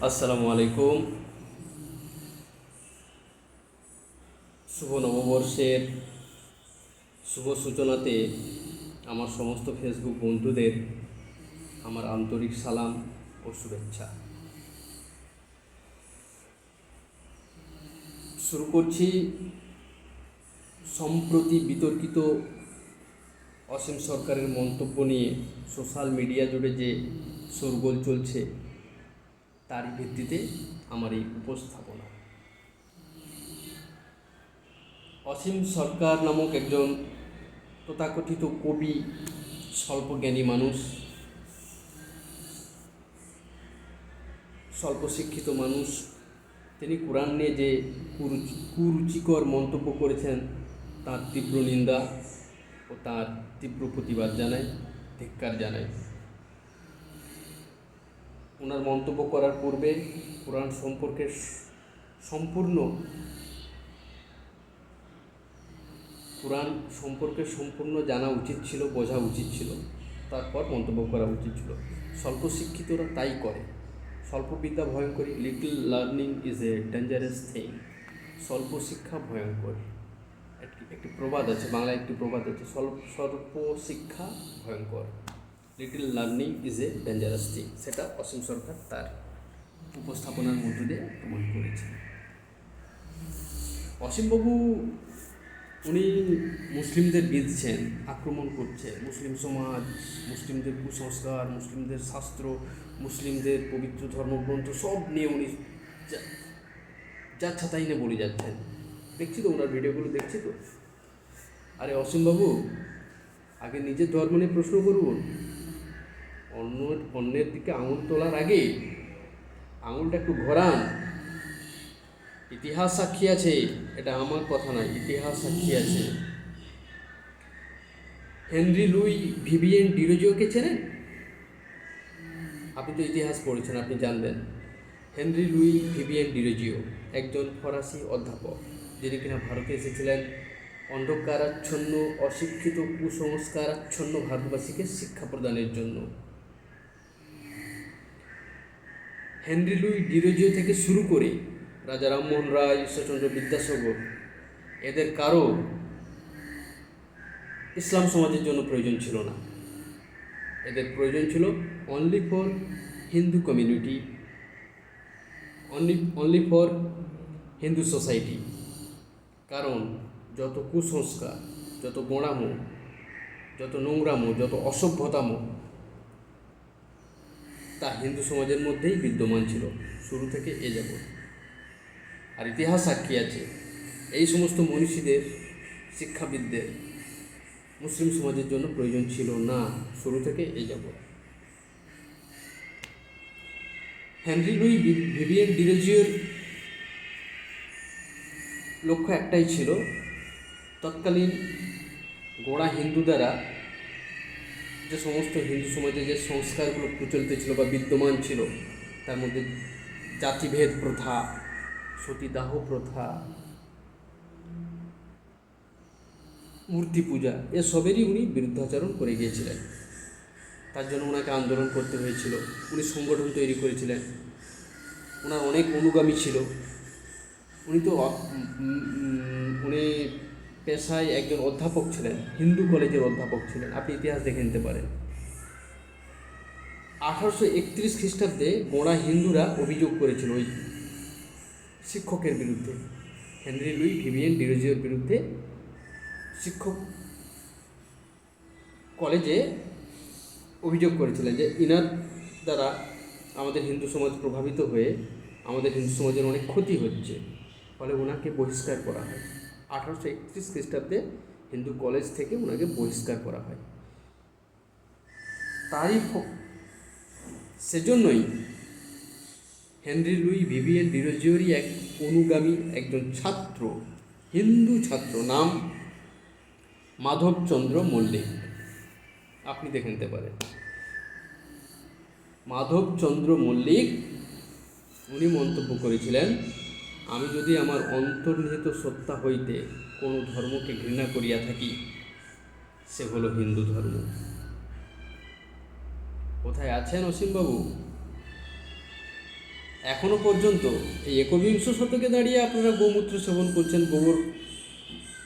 আসসালামু আলাইকুম। শুভ নববর্ষের শুভ সূচনাতে আমার সমস্ত ফেসবুক বন্ধুদের আমার আন্তরিক সালাম ও শুভেচ্ছা। শুরু করছি সম্প্রতি বিতর্কিত অসীম সরকারের মন্তব্য নিয়ে সোশ্যাল মিডিয়া জুড়ে যে শোরগোল চলছে তারই ভিত্তিতে আমার এই উপস্থাপনা। অসীম সরকার নামক একজন তথাকথিত কবি, স্বল্পজ্ঞানী মানুষ, স্বল্প শিক্ষিত মানুষ, তিনি কোরআন নিয়ে যে কুরুচিকর মন্তব্য করেছেন তার তীব্র নিন্দা ও তার তীব্র প্রতিবাদ জানাই, ধিক্কার জানাই। ওনার মন্তব্য করার পূর্বে কোরআন সম্পর্কে সম্পূর্ণ জানা উচিত ছিল, বোঝা উচিত ছিল, তারপর মন্তব্য করা উচিত ছিল। স্বল্প শিক্ষিতরা তাই করে। স্বল্প বিদ্যা ভয়ঙ্করী, little learning is a dangerous thing. স্বল্প শিক্ষা ভয়ঙ্কর। একটি প্রবাদ আছে, বাংলায় একটি প্রবাদ আছে, স্বল্প শিক্ষা ভয়ঙ্কর, little learning is a dangerous thing. সেটা অসীম সরকার তার উপস্থাপনার মধ্য দিয়ে প্রমাণ করেছেন। অসীমবাবু উনি মুসলিমদের বিধছেন, আক্রমণ করছেন, মুসলিম সমাজ, মুসলিমদের কুসংস্কার, মুসলিমদের শাস্ত্র, মুসলিমদের পবিত্র ধর্মগ্রন্থ সব নিয়ে উনি যাচ্ছা তাই নিয়ে বলে যাচ্ছেন। দেখছি তো, ওনার ভিডিওগুলো দেখছি তো। আরে অসীমবাবু, আগে নিজের ধর্ম নিয়ে প্রশ্ন করুন। অন্যের দিকে আঙুল তোলার আগে আঙুলটা একটু ঘোরান। ইতিহাস সাক্ষী আছে, এটা আমার কথা নয়, ইতিহাস সাক্ষী আছে। হেনরি লুই ভিভিয়েন ডিরোজিওকে চেনেন? আপনি তো ইতিহাস পড়েছেন, আপনি জানবেন। হেনরি লুই ভিভিয়েন ডিরোজিও একজন ফরাসি অধ্যাপক, যিনি কিনা ভারতে এসেছিলেন অন্ধকারাচ্ছন্ন, অশিক্ষিত, কুসংস্কারাচ্ছন্ন ভারতবাসীকে শিক্ষা প্রদানের জন্য। হেনরি লুই ডিরোজিও থেকে শুরু করে রাজা রামমোহন রায়, ঈশ্বরচন্দ্র বিদ্যাসাগর, এদের কারো ইসলাম সমাজের জন্য প্রয়োজন ছিল না। এদের প্রয়োজন ছিল only for Hindu community, only for Hindu society. কারণ যত কুসংস্কার, যত গোঁড়ামো, যত নোংরামো, যত অসভ্যতামো, তা হিন্দু সমাজের মধ্যেই বিদ্যমান ছিল শুরু থেকে এ যাবৎ। আর ইতিহাস সাক্ষী আছে, এই সমস্ত মনীষীদের, শিক্ষাবিদদের মুসলিম সমাজের জন্য প্রয়োজন ছিল না শুরু থেকে এ যাবৎ। হেনরি লুই ভিভিয়েন ডিরোজিওর লক্ষ্য একটাই ছিল, তৎকালীন গোঁড়া হিন্দু দ্বারা যে সমস্ত হিন্দু সমাজে যে সংস্কারগুলো প্রচলিত ছিল বা বিদ্যমান ছিল, তার মধ্যে জাতিভেদ প্রথা, সতীদাহ প্রথা, মূর্তি পূজা, এসবেরই উনি বিরুদ্ধাচরণ করে গিয়েছিলেন। তার জন্য ওনাকে আন্দোলন করতে হয়েছিল, উনি সংগঠন তৈরি করেছিলেন, ওনার অনেক অনুগামী ছিল। উনি পেশায় একজন অধ্যাপক ছিলেন, হিন্দু কলেজের অধ্যাপক ছিলেন, আপনি ইতিহাস দেখে নিতে পারেন। 1831 খ্রিস্টাব্দে গোঁড়া হিন্দুরা অভিযোগ করেছিল ওই শিক্ষকের বিরুদ্ধে, হেনরি লুই ভিভিয়েন ডিরোজিওর বিরুদ্ধে। শিক্ষক কলেজে অভিযোগ করেছিলেন যে ইনার দ্বারা আমাদের হিন্দু সমাজ প্রভাবিত হয়ে আমাদের হিন্দু সমাজের অনেক ক্ষতি হচ্ছে, ফলে ওনাকে বহিষ্কার করা হয়। 1831 খ্রিস্টাব্দে হিন্দু কলেজ থেকে ওনাকে বহিষ্কার করা হয়। সেজন্যই হেনরি লুই ভিভিয়েন ডিরোজিওরই এক অনুগামী একজন ছাত্র, হিন্দু ছাত্র, নাম মাধবচন্দ্র মল্লিক, আপনি দেখে নিতে পারেন। মাধবচন্দ্র মল্লিক উনি মন্তব্য করেছিলেন, আমি যদি আমার অন্তর্নিহিত সত্তা হইতে কোনো ধর্মকে ঘৃণা করিয়া থাকি, সে হলো হিন্দু ধর্ম। কোথায় আছেন অসীমবাবু? এখনও পর্যন্ত এই একবিংশ শতকে দাঁড়িয়ে আপনারা গোমূত্র সেবন করছেন, গোবর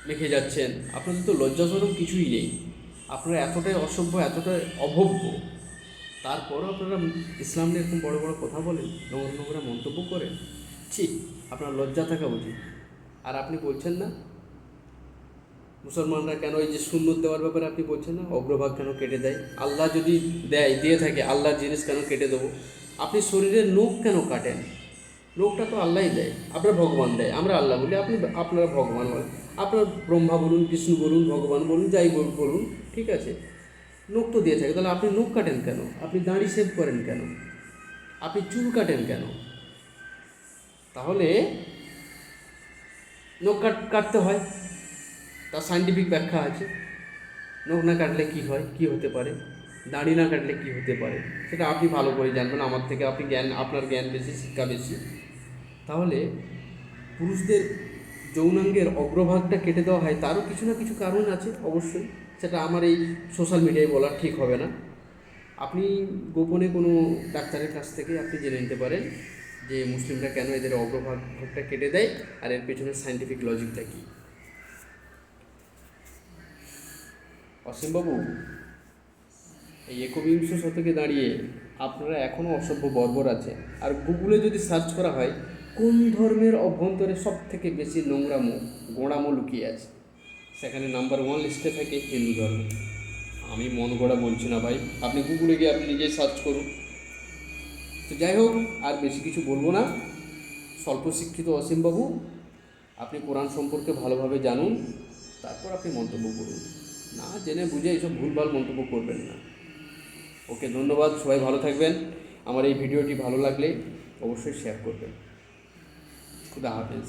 মেখে যাচ্ছেন, আপনাদের তো লজ্জাসরম কিছুই নেই। আপনারা এতটাই অসভ্য, এতটাই অভব্য, তারপরও আপনারা ইসলাম নিয়ে এরকম বড় বড় কথা বলেন, নোংরা নোংরা মন্তব্য করেন। ঠিক, আপনার লজ্জা থাকা উচিত। আর আপনি বলছেন না মুসলমানরা কেন এই যে সুন্নত দেওয়ার ব্যাপারে আপনি বলছেন না অগ্রভাগ কেন কেটে দেয়? আল্লাহ যদি দিয়ে থাকে আল্লাহর জিনিস কেন কেটে দেবো? আপনি শরীরের নখ কেন কাটেন? নখটা তো আল্লাহই দেয়, আপনার ভগবান দেয়, আমরা আল্লাহ বলি, আপনারা ভগবান বলেন। আপনার ব্রহ্মা বলুন, বিষ্ণু বলুন, ভগবান বলুন, যাই বলুন, ঠিক আছে, নখ তো দিয়ে থাকে, তাহলে আপনি নখ কাটেন কেন? আপনি দাড়ি শেভ করেন কেন? আপনি চুল কাটেন কেন? তাহলে নখ কাটতে হয়, তার সায়েন্টিফিক ব্যাখ্যা আছে। নখ না কাটলে কী হয়, কী হতে পারে, দাড়ি না কাটলে কী হতে পারে, সেটা আপনি ভালো করে জানবেন আমার থেকে। আপনার জ্ঞান বেশি, শিক্ষা বেশি। তাহলে পুরুষদের যৌনাঙ্গের অগ্রভাগটা কেটে দেওয়া হয়, তারও কিছু না কিছু কারণ আছে অবশ্যই, সেটা আমার এই সোশ্যাল মিডিয়ায় বলা ঠিক হবে না। আপনি গোপনে কোনো ডাক্তারের কাছ থেকে আপনি জেনে নিতে পারেন যে মুসলিমরা কেন এদের অগ্রভাগটা কেটে দেয় আর এর পেছনে সায়েন্টিফিক লজিকটা কী। অসীমবাবু, এই একবিংশ শতকে দাঁড়িয়ে আপনারা এখনও অসভ্য বর্বর আছে। আর গুগলে যদি সার্চ করা হয় কোন ধর্মের অভ্যন্তরে সব থেকে বেশি নোংরামো গোঁড়ামো লুকিয়ে আছে, সেখানে নাম্বার 1 লিস্টে থাকে হিন্দু ধর্ম। আমি মন গড়া বলছি না ভাই, আপনি গুগলে গিয়ে আপনি নিজেই সার্চ করুন। তো যাই হোক, আর বেশি কিছু বলবো না। স্বল্প শিক্ষিত অসীমবাবু, আপনি কোরআন সম্পর্কে ভালোভাবে জানুন, তারপর আপনি মন্তব্য করুন। না জেনে বুঝে এইসব ভুলভাল মন্তব্য করবেন না। ওকে, ধন্যবাদ, সবাই ভালো থাকবেন। আমার এই ভিডিওটি ভালো লাগলে অবশ্যই শেয়ার করবেন। খুদা হাফেজ।